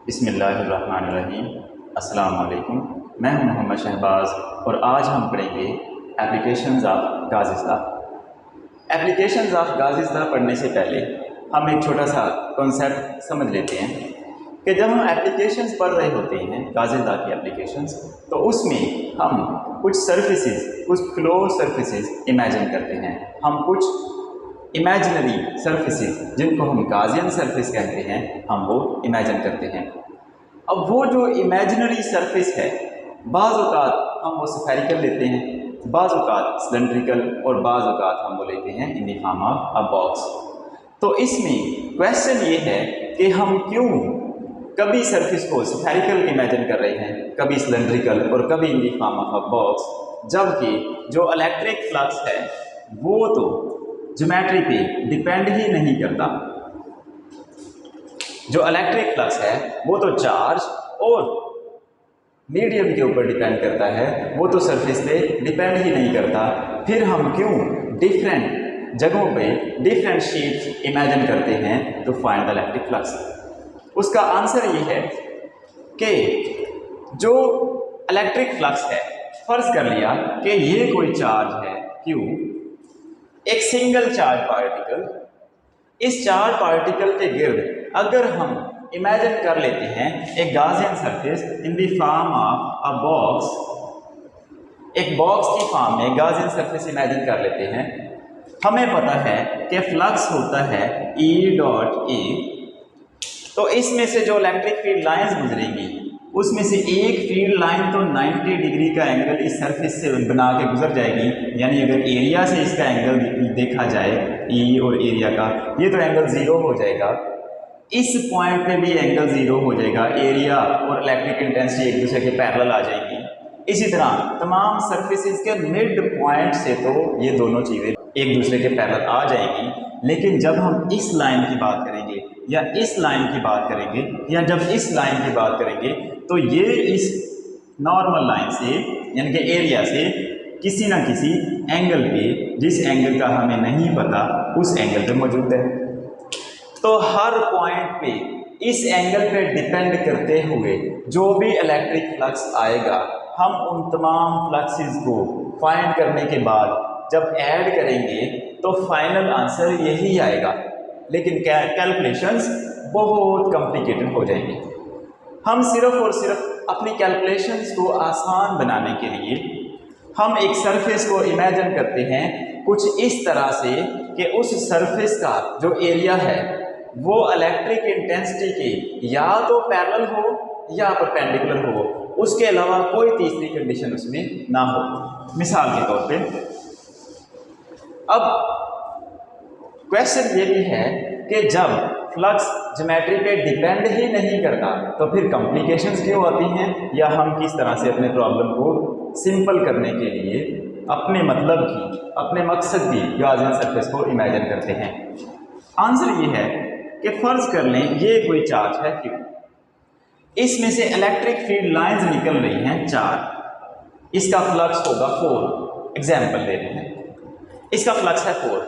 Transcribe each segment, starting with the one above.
बिस्मिल्लाहिर्रहमानिर्रहीम। अस्सलाम वालेकुम। मैं हूं मोहम्मद शहबाज और आज हम पढ़ेंगे एप्लीकेशंस ऑफ गाज़िस्तान। एप्लीकेशंस ऑफ गाज़िस्तान पढ़ने से पहले हम एक छोटा सा कॉन्सेप्ट समझ लेते हैं कि जब हम एप्लीकेशंस पढ़ रहे होते हैं गाज़िस्तान की एप्लीकेशंस, तो उसमें हम कुछ सर्फेसिस, कुछ क्लोज सर्फेसिस इमेजिन करते हैं। हम कुछ इमेजिनरी सर्फेसिस जिनको हम गाज़ियन सरफेस कहते हैं, हम वो इमेजिन करते हैं। अब वो जो इमेजिनरी सरफेस है, बाज़ औक़ात हम वो स्फेरिकल लेते हैं, बाज़ औक़ात सिलेंड्रिकल और बाज़ औक़ात हम वो लेते हैं इन the form of a box. तो इसमें क्वेश्चन ये है कि हम क्यों कभी सरफेस को स्फेरिकल इमेजिन कर रहे हैं, कभी सिलेंड्रिकल और कभी इन the form of a box, जबकि जो इलेक्ट्रिक फ्लक्स है वो तो ज्योमेट्री पे डिपेंड ही नहीं करता। जो इलेक्ट्रिक फ्लक्स है वो तो चार्ज और मीडियम के ऊपर डिपेंड करता है, वो तो सरफेस पे डिपेंड ही नहीं करता। फिर हम क्यों डिफरेंट जगहों पे डिफरेंट शेप्स इमेजिन करते हैं to find the electric flux? उसका आंसर ये है कि जो इलेक्ट्रिक फ्लक्स है, फर्ज कर लिया कि ये कोई चार्ज है क्यू, एक सिंगल चार्ज पार्टिकल, इस चार्ज पार्टिकल के गिर्द अगर हम इमेजिन कर लेते हैं एक Gaussian surface in the form of a box, एक बॉक्स की फॉर्म में गाज़ियन सरफेस इमेजिन कर लेते हैं, हमें पता है कि फ्लक्स होता है E डॉट ए। तो इसमें से जो इलेक्ट्रिक फील्ड लाइंस गुजरेंगी उसमें से एक फील्ड लाइन तो 90 डिग्री का एंगल इस सरफेस से बना के गुजर जाएगी, यानी अगर एरिया से इसका एंगल देखा जाए ई और एरिया का, ये तो एंगल 0 हो जाएगा। इस पॉइंट पे भी एंगल 0 हो जाएगा, एरिया और इलेक्ट्रिक इंटेंसिटी एक दूसरे के पैरेलल आ जाएगी। इसी तरह तमाम सरफेसेस के मिड पॉइंट से तो ये दोनों चीज़ें एक दूसरे के पैरेलल आ जाएंगी। लेकिन जब हम इस लाइन की बात करेंगे या इस लाइन की बात करेंगे या जब इस लाइन की बात करेंगे, तो ये इस नॉर्मल लाइन से यानी कि एरिया से किसी ना किसी एंगल पे, जिस एंगल का हमें नहीं पता उस एंगल पे मौजूद है। तो हर पॉइंट पे इस एंगल पे डिपेंड करते हुए जो भी इलेक्ट्रिक फ्लक्स आएगा, हम उन तमाम फ्लक्सेस को फाइंड करने के बाद जब ऐड करेंगे तो फाइनल आंसर यही आएगा। लेकिन कैलकुलेशंस बहुत कॉम्प्लिकेटेड हो जाएंगे। हम सिर्फ और सिर्फ अपनी कैलकुलेशंस को आसान बनाने के लिए हम एक सरफेस को इमेजिन करते हैं कुछ इस तरह से कि उस सरफेस का जो एरिया है वो इलेक्ट्रिक इंटेंसिटी के या तो पैरेलल हो या परपेंडिकुलर हो, उसके अलावा कोई तीसरी कंडीशन उसमें ना हो। मिसाल के तौर पे अब क्वेश्चन ये भी है कि जब फ्लक्स ज्योमेट्री पे डिपेंड ही नहीं करता तो फिर कॉम्प्लिकेशंस क्यों आती हैं, या हम किस तरह से अपने प्रॉब्लम को सिंपल करने के लिए अपने मतलब की, अपने मकसद की गाज़ियन सरफेस को इमेजिन करते हैं? आंसर ये है कि फर्ज कर लें ये कोई चार्ज है क्यू, इसमें से इलेक्ट्रिक फील्ड लाइंस निकल रही हैं 4, इसका फ्लक्स होगा 4। एग्जाम्पल ले रहे हैं, इसका फ्लक्स है 4।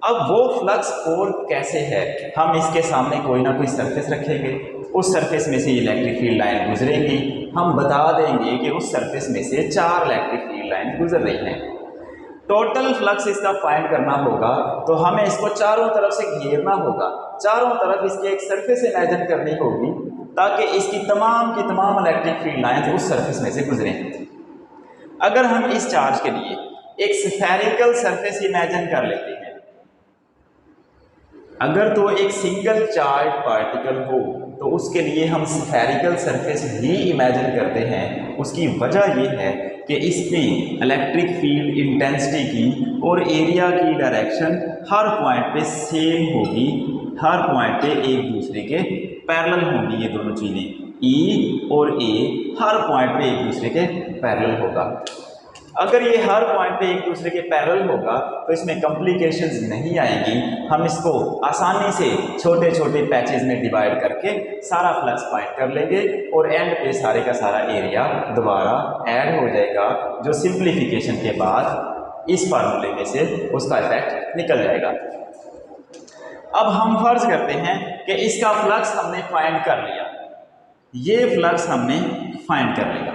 अब वो फ्लक्स 4 कैसे है, हम इसके सामने कोई ना कोई सरफेस रखेंगे, उस सरफेस में से इलेक्ट्रिक फील्ड लाइन गुजरेंगी, हम बता देंगे कि उस सरफेस में से 4 इलेक्ट्रिक फील्ड लाइन गुजर रही हैं। टोटल फ्लक्स इसका फाइंड करना होगा तो हमें इसको चारों तरफ से घेरना होगा, चारों तरफ इसकी एक सरफेस इमेजिन करनी होगी ताकि इसकी तमाम की तमाम इलेक्ट्रिक फील्ड लाइंस उस सरफेस में से गुजरें। अगर हम इस चार्ज के लिए एक स्फेरिकल सरफेस इमेजिन कर लेते हैं, अगर तो एक सिंगल चार्ज पार्टिकल हो तो उसके लिए हम स्फेरिकल सरफेस ही इमेजिन करते हैं। उसकी वजह यह है कि इसमें इलेक्ट्रिक फील्ड इंटेंसिटी की और एरिया की डायरेक्शन हर पॉइंट पे सेम होगी, हर पॉइंट पे एक दूसरे के पैरेलल होंगी। ये दोनों चीज़ें E और A हर पॉइंट पे एक दूसरे के पैरेलल होगा। अगर ये हर पॉइंट पे एक दूसरे के पैरेलल होगा तो इसमें कॉम्प्लिकेशंस नहीं आएंगी। हम इसको आसानी से छोटे छोटे पैचेस में डिवाइड करके सारा फ्लक्स फाइंड कर लेंगे और एंड पे सारे का सारा एरिया दोबारा ऐड हो जाएगा, जो सिंप्लीफिकेशन के बाद इस फार्मूले में से उसका इफेक्ट निकल जाएगा। अब हम फर्ज करते हैं कि इसका फ्लक्स हमने फाइंड कर लिया, ये फ्लक्स हमने फाइंड कर लिया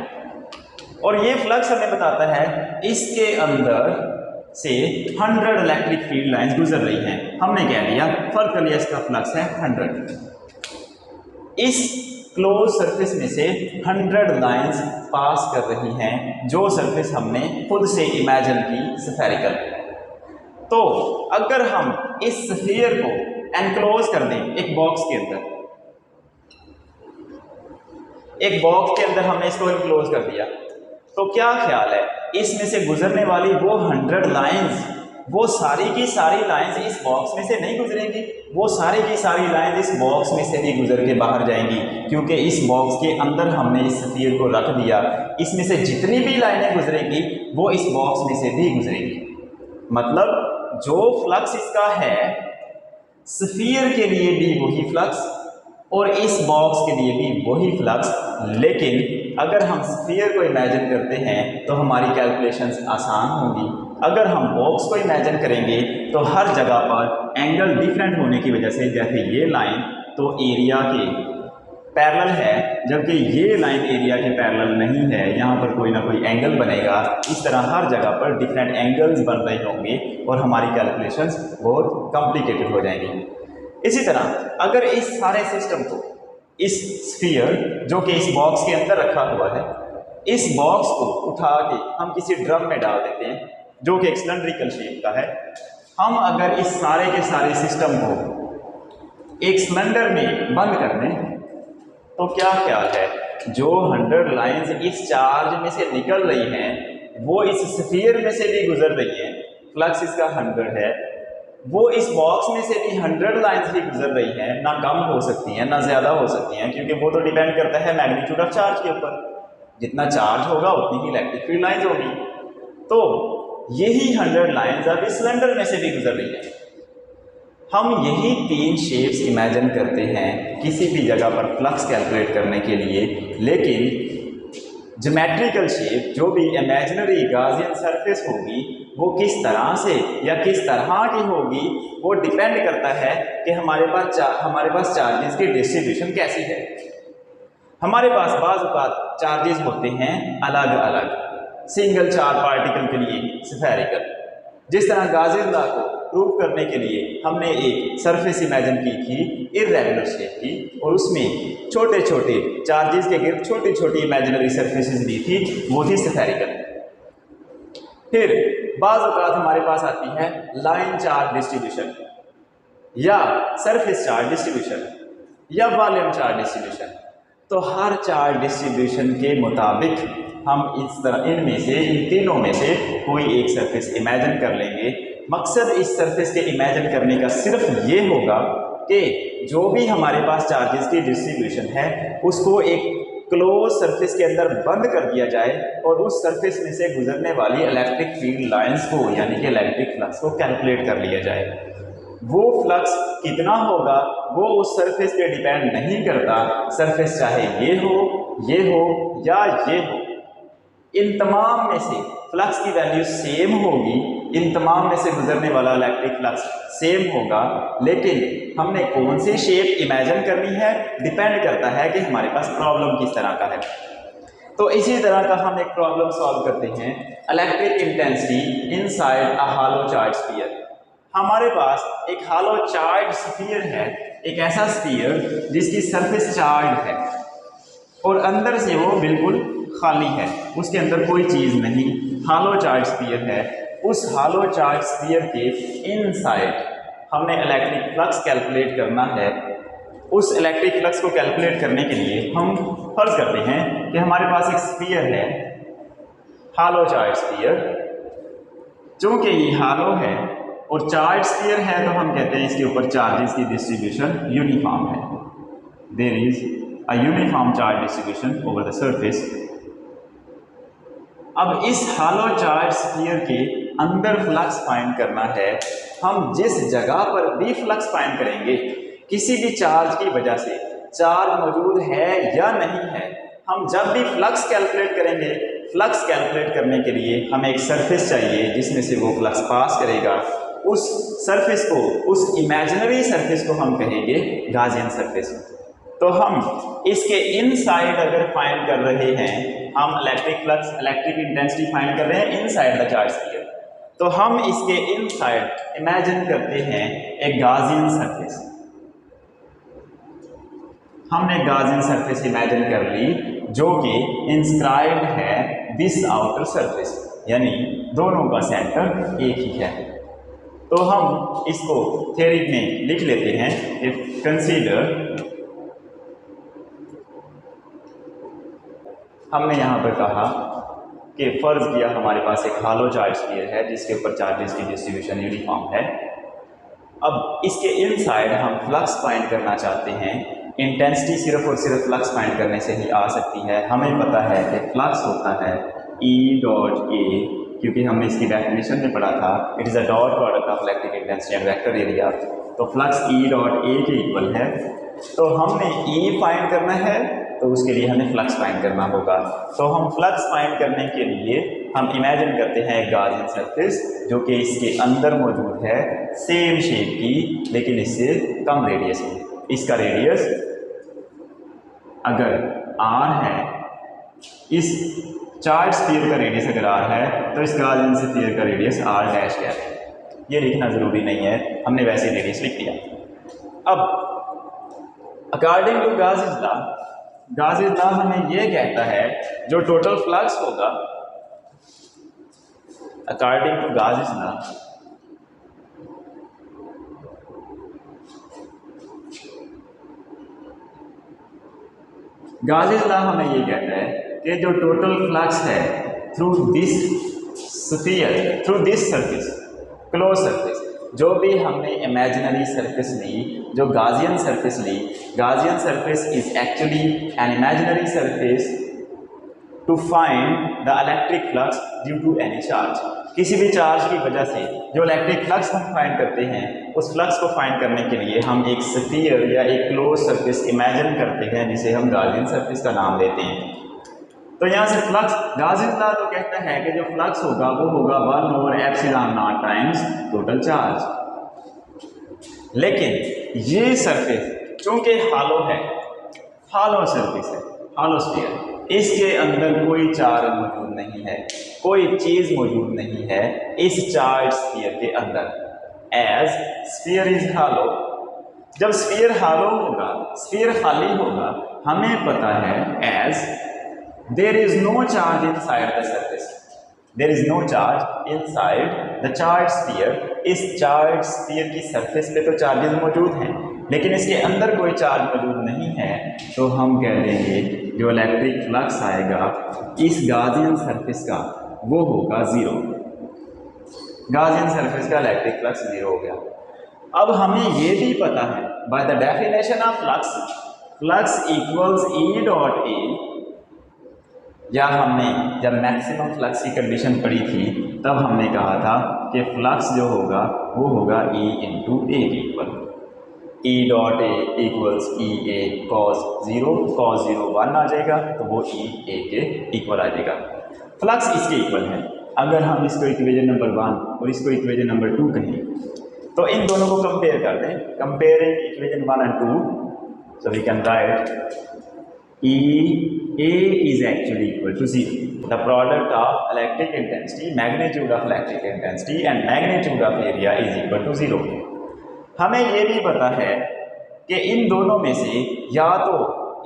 और ये फ्लक्स हमें बताता है इसके अंदर से 100 इलेक्ट्रिक फील्ड लाइंस गुजर रही हैं। हमने कह दिया फॉर कलियस इसका फ्लक्स है 100। इस क्लोज सरफेस में से 100 लाइंस पास कर रही हैं, जो सरफेस हमने खुद से इमेजिन की स्फेरिकल। तो अगर हम इस स्फीयर को एनक्लोज कर दें एक बॉक्स के अंदर, एक बॉक्स के अंदर हमने इसको एनक्लोज कर दिया, तो क्या ख्याल है इसमें से गुजरने वाली वो 100 लाइंस, वो सारी की सारी लाइंस इस बॉक्स में से नहीं गुजरेंगी, वो सारी की सारी लाइंस इस बॉक्स में से भी गुजर के बाहर जाएंगी, क्योंकि इस बॉक्स के अंदर हमने इस स्फीयर को रख दिया। इसमें से जितनी भी लाइनें गुजरेंगी वो इस बॉक्स में से भी गुजरेंगी। मतलब जो फ्लक्स इसका है स्फीयर के लिए भी वही फ्लक्स और इस बॉक्स के लिए भी वही फ्लक्स। लेकिन अगर हम स्फीयर को इमेजिन करते हैं तो हमारी कैलकुलेशंस आसान होंगी। अगर हम बॉक्स को इमेजिन करेंगे तो हर जगह पर एंगल डिफरेंट होने की वजह से, जैसे ये लाइन तो एरिया के पैरेलल है, जबकि ये लाइन एरिया के पैरेलल नहीं है, यहाँ पर कोई ना कोई एंगल बनेगा। इस तरह हर जगह पर डिफरेंट एंगल्स बन रहे होंगे और हमारी कैलकुलेशंस बहुत कॉम्प्लिकेटेड हो जाएंगी। इसी तरह अगर इस सारे सिस्टम को, इस स्फीयर जो कि इस बॉक्स के अंदर रखा हुआ है, इस बॉक्स को उठा के हम किसी ड्रम में डाल देते हैं जो कि एक सिलेंड्रिकल शेप का है, हम अगर इस सारे के सारे सिस्टम को एक सिलेंडर में बंद कर दें तो क्या ख्याल है जो 100 लाइंस इस चार्ज में से निकल रही हैं वो इस स्फीयर में से भी गुजर रही हैं। फ्लक्स इसका 100 है, वो इस बॉक्स में से भी 100 लाइंस ही गुजर रही हैं, ना कम हो सकती हैं ना ज़्यादा हो सकती हैं, क्योंकि वो तो डिपेंड करता है मैग्नीट्यूड ऑफ चार्ज के ऊपर। जितना चार्ज होगा उतनी ही इलेक्ट्रिक फील्ड लाइंस होगी। तो यही 100 लाइंस अब इस सिलेंडर में से भी गुजर रही है। हम यही 3 शेप्स इमेजिन करते हैं किसी भी जगह पर फ्लक्स कैलकुलेट करने के लिए, लेकिन ज्योमेट्रिकल शेप जो भी इमेजिनरी गॉसियन सरफेस होगी वो किस तरह से या किस तरह की होगी वो डिपेंड करता है कि हमारे पास चार्जेस की डिस्ट्रीब्यूशन कैसी है। हमारे पास बाज़ औक़ात चार्जेस होते हैं अलग अलग, सिंगल चार्ज पार्टिकल के लिए स्फेरिकल। जिस तरह गॉसियन लॉ को प्रूव करने के लिए हमने एक सरफेस इमेजिन की थी इर्रेगुलर शेप की, और उसमें छोटे छोटे चार्जेस के गिर्द छोटी छोटी इमेजिनरी सरफेसेस दी थी, वो थी स्फेरिकल। फिर बाज़ औक़ात हमारे पास आती है लाइन चार्ज डिस्ट्रीब्यूशन या सरफेस चार्ज डिस्ट्रीब्यूशन या वॉल्यूम चार्ज डिस्ट्रीब्यूशन। तो हर चार्ज डिस्ट्रीब्यूशन के मुताबिक हम इस तरह इनमें से, इन तीनों में से कोई एक सरफेस इमेजिन कर लेंगे। मकसद इस सरफेस के इमेजिन करने का सिर्फ ये होगा कि जो भी हमारे पास चार्जेस की डिस्ट्रीब्यूशन है उसको एक क्लोज सरफेस के अंदर बंद कर दिया जाए और उस सरफेस में से गुजरने वाली इलेक्ट्रिक फील्ड लाइंस को, यानी कि इलेक्ट्रिक फ्लक्स को कैलकुलेट कर लिया जाए। वो फ्लक्स कितना होगा वो उस सरफेस पे डिपेंड नहीं करता। सरफेस चाहे ये हो या ये हो, इन तमाम में से फ्लक्स की वैल्यू सेम होगी, इन तमाम में से गुजरने वाला इलेक्ट्रिक फ्लक्स सेम होगा। लेकिन हमने कौन सी शेप इमेजिन करनी है डिपेंड करता है कि हमारे पास प्रॉब्लम किस तरह का है। तो इसी तरह का हम एक प्रॉब्लम सॉल्व करते हैं, electric intensity inside a hollow charge sphere. हमारे पास एक हॉलो चार्ज स्फीयर है, एक ऐसा स्फीयर जिसकी सरफेस चार्ज है और अंदर से वो बिल्कुल खाली है, उसके अंदर कोई चीज़ नहीं, हॉलो चार्ज स्फीयर है। उस हॉलो चार्ज स्फीयर के इनसाइड हमने इलेक्ट्रिक फ्लक्स कैलकुलेट करना है। उस इलेक्ट्रिक फ्लक्स को कैलकुलेट करने के लिए हम फर्ज करते हैं कि हमारे पास एक स्फीयर है, हॉलो चार्ज स्फीयर। चूँकि ये हॉलो है और चार्ज स्फीयर है तो हम कहते हैं इसके ऊपर चार्जेस की डिस्ट्रीब्यूशन यूनिफॉर्म है। There is a uniform charge distribution over the surface. अब इस हॉलो चार्ज स्फीयर के अंदर फ्लक्स फाइंड करना है। हम जिस जगह पर भी फ्लक्स फाइंड करेंगे, किसी भी चार्ज की वजह से चार्ज मौजूद है या नहीं है, हम जब भी फ्लक्स कैलकुलेट करेंगे, फ्लक्स कैलकुलेट करने के लिए हमें एक सरफेस चाहिए जिसमें से वो फ्लक्स पास करेगा। उस सरफेस को, उस इमेजिनरी सरफेस को हम कहेंगे गॉसियन सरफेस। तो हम इसके इनसाइड अगर फाइंड कर रहे हैं, हम electric flux, electric intensity find कर रहे हैं इनसाइड द चार्ज स्फीयर, तो हम इसके इनसाइड इमेजिन करते हैं एक गॉसियन सरफेस। हमने गॉसियन सरफेस इमेजिन कर ली जो कि इंस्क्राइब्ड है दिस आउटर सरफेस, यानी दोनों का सेंटर एक ही है। तो हम इसको थ्योरी में लिख लेते हैं, इफ कंसीडर, हमने यहाँ पर कहा कि फर्ज किया हमारे पास एक हालो चार्ज स्फीयर है जिसके ऊपर चार्जेस की डिस्ट्रीब्यूशन यूनिफॉर्म है। अब इसके इनसाइड हम फ्लक्स फाइंड करना चाहते हैं। इंटेंसिटी सिर्फ और सिर्फ फ्लक्स फाइंड करने से ही आ सकती है। हमें पता है कि फ्लक्स होता है E डॉट ए, क्योंकि हमने इसकी डेफिनेशन में पढ़ा था, it is a dot product of electric intensity and vector area. तो फ्लक्स E डॉट ए के इक्वल है। तो हमने E फाइंड करना है, तो उसके लिए हमें फ्लक्स फाइंड करना होगा। तो हम फ्लक्स फाइंड करने के लिए हम इमेजिन करते हैं एक गॉसियन सरफेस जो कि इसके अंदर मौजूद है, सेम शेप की लेकिन इससे कम रेडियस में। इसका रेडियस अगर r है, इस चार्ज स्फीयर का रेडियस अगर r है, तो इस गॉसियन स्फीयर का रेडियस r डैश है। ये लिखना ज़रूरी नहीं है, हमने वैसे रेडियस लिख दिया। अब according to Gaussian law, Gaussian law हमें ये कहता है जो टोटल फ्लक्स होगा, according to Gaussian law, Gaussian law हमें ये कहता है कि जो टोटल फ्लक्स है through this sphere, through this surface, close surface, जो भी हमने इमेजिनरी सरफेस ली, जो गॉसियन सरफेस ली, Gaussian surface is actually an imaginary surface to find the electric flux due to any charge. किसी भी चार्ज की वजह से जो इलेक्ट्रिक फ्लक्स हम फाइंड करते हैं, उस फ्लक्स को फाइंड करने के लिए हम एक स्फीयर या एक क्लोज सरफेस इमेजिन करते हैं जिसे हम गॉसियन सरफेस का नाम देते हैं। तो यहाँ से फ्लक्स, गॉसियन लॉ तो कहता है कि जो फ्लक्स होगा वो होगा 1/ε0 टाइम्स टोटल चार्ज। लेकिन ये सरफेस चूंकि हालो है, हालो सरफेस है, हालो स्फीयर, इसके अंदर कोई चार्ज मौजूद नहीं है, कोई चीज मौजूद नहीं है इस चार्ज स्फीयर के अंदर। एज स्फीयर इज हालो, जब स्फीयर हालो होगा, स्फीयर खाली होगा, हमें पता है as there is no charge inside the surface, there is no charge inside the charge sphere. इस चार्ज स्फीयर की सरफेस पे तो चार्जेस मौजूद हैं, लेकिन इसके अंदर कोई चार्ज मौजूद नहीं है, तो हम कह देंगे जो इलेक्ट्रिक फ्लक्स आएगा इस गॉसियन सरफेस का वो होगा जीरो। गॉसियन सरफेस का इलेक्ट्रिक फ्लक्स जीरो हो गया। अब हमें ये भी पता है by the definition of flux, flux equals E dot A, या हमने जब मैक्सिमम फ्लक्स की कंडीशन पढ़ी थी तब हमने कहा था कि फ्लक्स जो होगा वो होगा E इंटू ए के equal. E dot A equals E A cos 0, cos 0 1 आ जाएगा, तो वो E ए के इक्वल आ जाएगा। फ्लक्स इसके इक्वल है। अगर हम इसको इक्वेशन नंबर 1 और इसको इक्वेशन नंबर 2 कहें तो इन दोनों को कंपेयर कर दें, comparing equation 1 and 2, so we can write E A is actually equal to 0. The product of electric intensity, magnitude of electric intensity and magnitude of area is equal to 0. हमें ये भी पता है कि इन दोनों में से या तो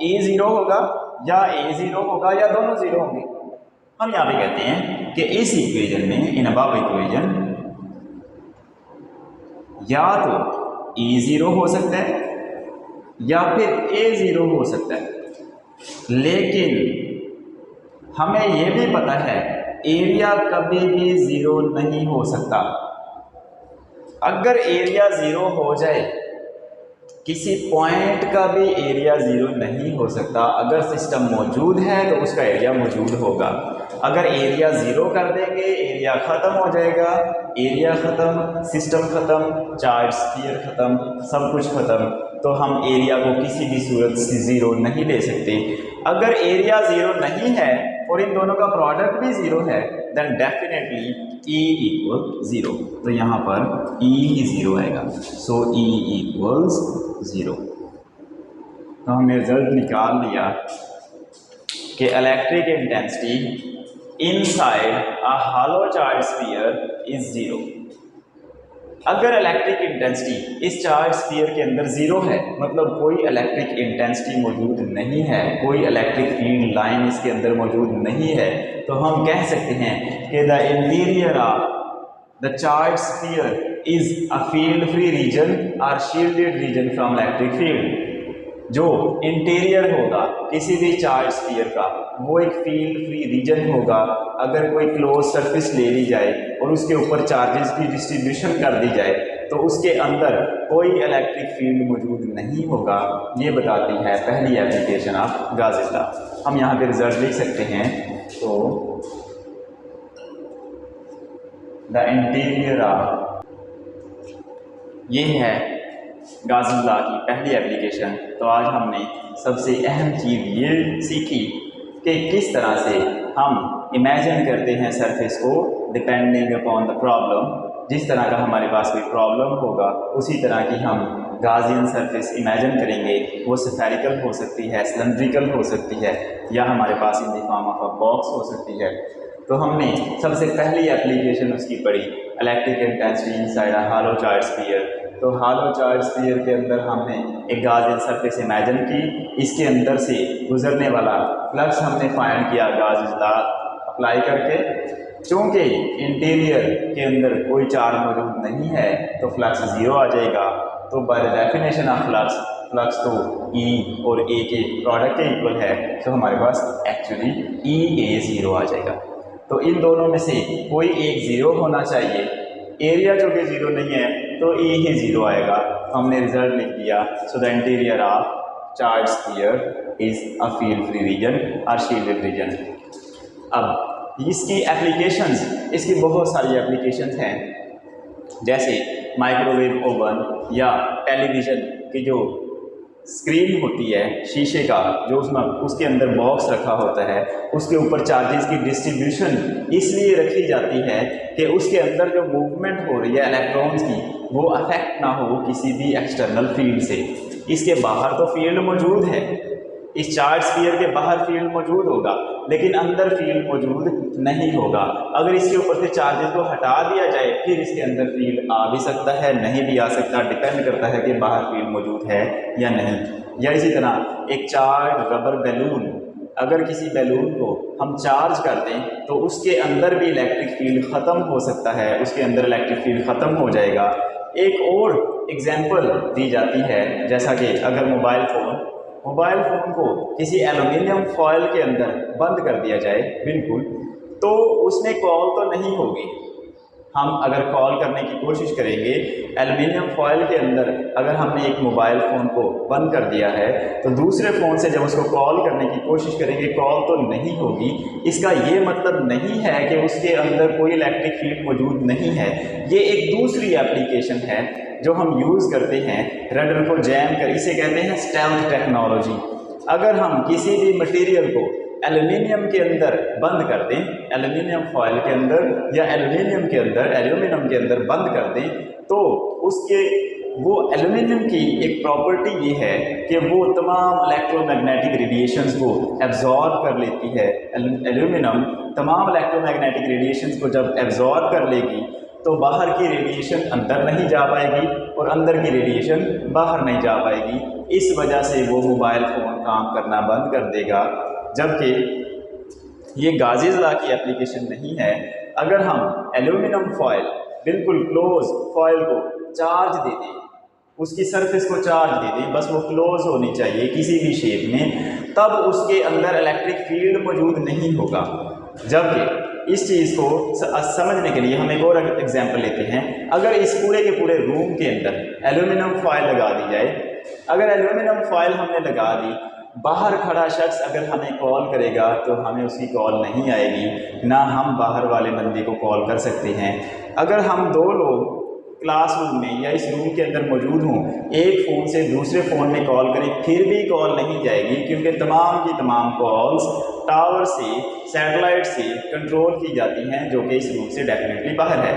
A 0 होगा या A 0 होगा या दोनों 0 होंगे। हम यहाँ पे कहते हैं कि इस इक्वेशन में, इन अबव इक्वेशन, या तो E 0 हो सकता है या फिर A 0 हो सकता है, लेकिन हमें यह भी पता है एरिया कभी भी 0 नहीं हो सकता। अगर एरिया 0 हो जाए, किसी पॉइंट का भी एरिया 0 नहीं हो सकता। अगर सिस्टम मौजूद है तो उसका एरिया मौजूद होगा। अगर एरिया 0 कर देंगे, एरिया ख़त्म हो जाएगा, एरिया ख़त्म, सिस्टम ख़त्म, चार्ज स्फीयर ख़त्म, सब कुछ ख़त्म, तो हम एरिया को किसी भी सूरत से 0 नहीं ले सकते। अगर एरिया 0 नहीं है और इन दोनों का प्रोडक्ट भी 0 है, देन डेफिनेटली E इक्वल 0। तो यहाँ पर E ही 0 आएगा, सो E इक्वल्स 0। तो हमने रिजल्ट निकाल लिया कि electric intensity inside a hollow charge sphere is 0। अगर इलेक्ट्रिक इंटेंसिटी इस चार्ज स्फीयर के अंदर 0 है, मतलब कोई इलेक्ट्रिक इंटेंसिटी मौजूद नहीं है, कोई इलेक्ट्रिक फील्ड लाइन इसके अंदर मौजूद नहीं है, तो हम कह सकते हैं कि the interior of the charge sphere is a field free region और shielded region from electric field. जो इंटीरियर होगा किसी भी चार्ज स्फीयर का वो एक फील्ड फ्री रीजन होगा। अगर कोई क्लोज सरफेस ले ली जाए और उसके ऊपर चार्जेस की डिस्ट्रीब्यूशन कर दी जाए तो उसके अंदर कोई इलेक्ट्रिक फील्ड मौजूद नहीं होगा। ये बताती है पहली एप्लीकेशन ऑफ गाउस लॉ। हम यहाँ पे रिजल्ट लिख सकते हैं। तो द इंटीरियर ऑफ, ये है गाउस लॉ की पहली एप्लीकेशन। तो आज हमने सबसे अहम चीज़ ये सीखी कि किस तरह से हम इमेजिन करते हैं सरफेस को डिपेंडिंग अपॉन द प्रॉब्लम। जिस तरह का हमारे पास कोई प्रॉब्लम होगा उसी तरह की हम गाउसियन सरफेस इमेजिन करेंगे। वो स्फेरिकल हो सकती है, सिलेंड्रिकल हो सकती है, या हमारे पास in the form of a box हो सकती है। तो हमने सबसे पहली एप्लीकेशन उसकी पढ़ी electric intensity inside a hollow charge sphere. तो हॉलो चार्ज स्फीयर के अंदर हमने एक गाउसियन सरफेस इमेजिन की, इसके अंदर से गुजरने वाला फ्लक्स हमने फाइंड किया गाउस लॉ अप्लाई करके। चूँकि इंटीरियर के अंदर कोई चार्ज मौजूद नहीं है तो फ्लक्स 0 आ जाएगा। तो by the definition of flux तो E और A के प्रोडक्ट के इक्वल है, तो हमारे पास एक्चुअली EA 0 आ जाएगा। तो इन दोनों में से कोई एक 0 होना चाहिए। एरिया जो कि 0 नहीं है तो E ही 0 आएगा। हमने रिजल्ट लिख दिया। So the interior of charge sphere is a field free region और शील्डेड रीजन। अब इसकी एप्लीकेशंस, इसकी बहुत सारी एप्लीकेशंस हैं, जैसे माइक्रोवेव ओवन या टेलीविज़न की जो स्क्रीन होती है शीशे का, जो उसमें उसके अंदर बॉक्स रखा होता है, उसके ऊपर चार्जेस की डिस्ट्रीब्यूशन इसलिए रखी जाती है कि उसके अंदर जो मूवमेंट हो रही है इलेक्ट्रॉन्स की वो अफेक्ट ना हो किसी भी एक्सटर्नल फील्ड से। इसके बाहर तो फील्ड मौजूद है, इस चार्ज स्फीयर के बाहर फील्ड मौजूद होगा लेकिन अंदर फील्ड मौजूद नहीं होगा। अगर इसके ऊपर से चार्जेस को हटा दिया जाए फिर इसके अंदर फील्ड आ भी सकता है, नहीं भी आ सकता, डिपेंड करता है कि बाहर फील्ड मौजूद है या नहीं। या इसी तरह एक चार्ज रबर बैलून, अगर किसी बैलून को हम चार्ज कर दें तो उसके अंदर भी इलेक्ट्रिक फील्ड ख़त्म हो सकता है, उसके अंदर इलेक्ट्रिक फील्ड ख़त्म हो जाएगा। एक और एग्जाम्पल दी जाती है, जैसा कि अगर मोबाइल फ़ोन को किसी एल्युमिनियम फॉयल के अंदर बंद कर दिया जाए बिल्कुल, तो उसमें कॉल तो नहीं होगी। हम अगर कॉल करने की कोशिश करेंगे एल्युमिनियम फॉयल के अंदर, अगर हमने एक मोबाइल फ़ोन को बंद कर दिया है तो दूसरे फ़ोन से जब उसको कॉल करने की कोशिश करेंगे कॉल तो नहीं होगी। इसका ये मतलब नहीं है कि उसके अंदर कोई इलेक्ट्रिक फील्ड मौजूद नहीं है। ये एक दूसरी एप्लीकेशन है जो हम यूज़ करते हैं रडर को जैम कर, इसे कहते हैं स्टेल्थ टेक्नोलॉजी। अगर हम किसी भी मटेरियल को एल्युमिनियम के अंदर बंद कर दें, एल्युमिनियम फॉयल के अंदर या एल्युमिनियम के अंदर बंद कर दें, तो उसके वो एल्युमिनियम की एक प्रॉपर्टी ये है कि वो तमाम इलेक्ट्रोमैग्नेटिक रेडिएशंस को एब्जॉर्ब कर लेती है। एल्युमिनियम तमाम इलेक्ट्रोमैग्नेटिक रेडिएशंस को जब एब्जॉर्ब कर लेगी तो बाहर की रेडिएशन अंदर नहीं जा पाएगी और अंदर की रेडिएशन बाहर नहीं जा पाएगी। इस वजह से वो मोबाइल फ़ोन काम करना बंद कर देगा। जबकि ये गाउस लॉ की एप्लीकेशन नहीं है। अगर हम एल्युमिनियम फॉयल, बिल्कुल क्लोज फॉयल को चार्ज दे दें, उसकी सरफेस को चार्ज दे दें, बस वो क्लोज होनी चाहिए किसी भी शेप में, तब उसके अंदर इलेक्ट्रिक फील्ड मौजूद नहीं होगा। जबकि इस चीज़ को समझने के लिए हम एक और एग्जांपल लेते हैं। अगर इस पूरे के पूरे रूम के अंदर एल्युमिनियम फॉयल लगा दी जाए, अगर एल्युमिनियम फॉयल हमने लगा दी, बाहर खड़ा शख्स अगर हमें कॉल करेगा तो हमें उसकी कॉल नहीं आएगी, ना हम बाहर वाले बंदे को कॉल कर सकते हैं। अगर हम दो लोग क्लासरूम में या इस रूम के अंदर मौजूद हों, एक फ़ोन से दूसरे फ़ोन में कॉल करें फिर भी कॉल नहीं जाएगी, क्योंकि तमाम की तमाम कॉल्स टावर से, सैटेलाइट से कंट्रोल की जाती हैं, जो कि इस रूम से डेफिनेटली बाहर है।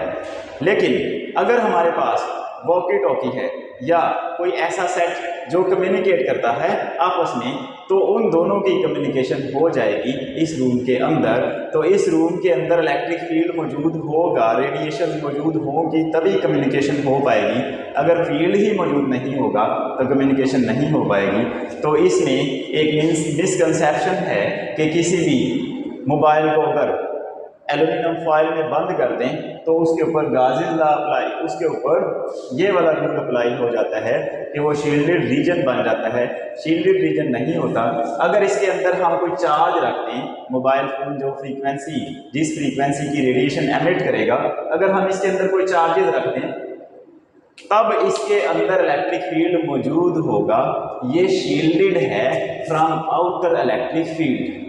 लेकिन अगर हमारे पास वॉकी टॉकी है या कोई ऐसा सेट जो कम्युनिकेट करता है आपस में, तो उन दोनों की कम्युनिकेशन हो जाएगी इस रूम के अंदर। तो इस रूम के अंदर इलेक्ट्रिक फील्ड मौजूद होगा, रेडिएशन मौजूद होगी, तभी कम्युनिकेशन हो पाएगी। अगर फील्ड ही मौजूद नहीं होगा तो कम्युनिकेशन नहीं हो पाएगी। तो इसमें एक मिसकंसेप्शन है कि किसी भी मोबाइल को अगर एल्यूमिनियम फॉयल में बंद कर दें तो उसके ऊपर गाजिस लॉ अप्लाई, उसके ऊपर ये वाला रूल अप्लाई हो जाता है कि वो शील्डेड रीजन बन जाता है। शील्डेड रीजन नहीं होता। अगर इसके अंदर हम कोई चार्ज रख दें, मोबाइल फ़ोन जो फ्रीक्वेंसी, जिस फ्रीक्वेंसी की रेडिएशन एमिट करेगा, अगर हम इसके अंदर कोई चार्जेस रख दें तब इसके अंदर इलेक्ट्रिक फील्ड मौजूद होगा। ये शील्डेड है फ्रॉम आउटर इलेक्ट्रिक फील्ड।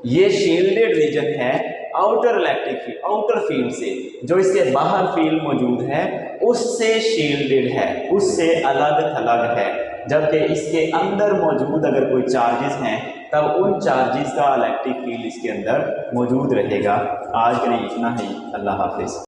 ये शील्डेड रीजन है outer electric field, outer field से, जो इसके बाहर फील्ड मौजूद है उससे शील्डेड है, उससे अलग थलग है। जबकि इसके अंदर मौजूद अगर कोई चार्जेस हैं तब उन चार्जेस का इलेक्ट्रिक फील्ड इसके अंदर मौजूद रहेगा। आज के लिए इतना ही। अल्लाह हाफिज़।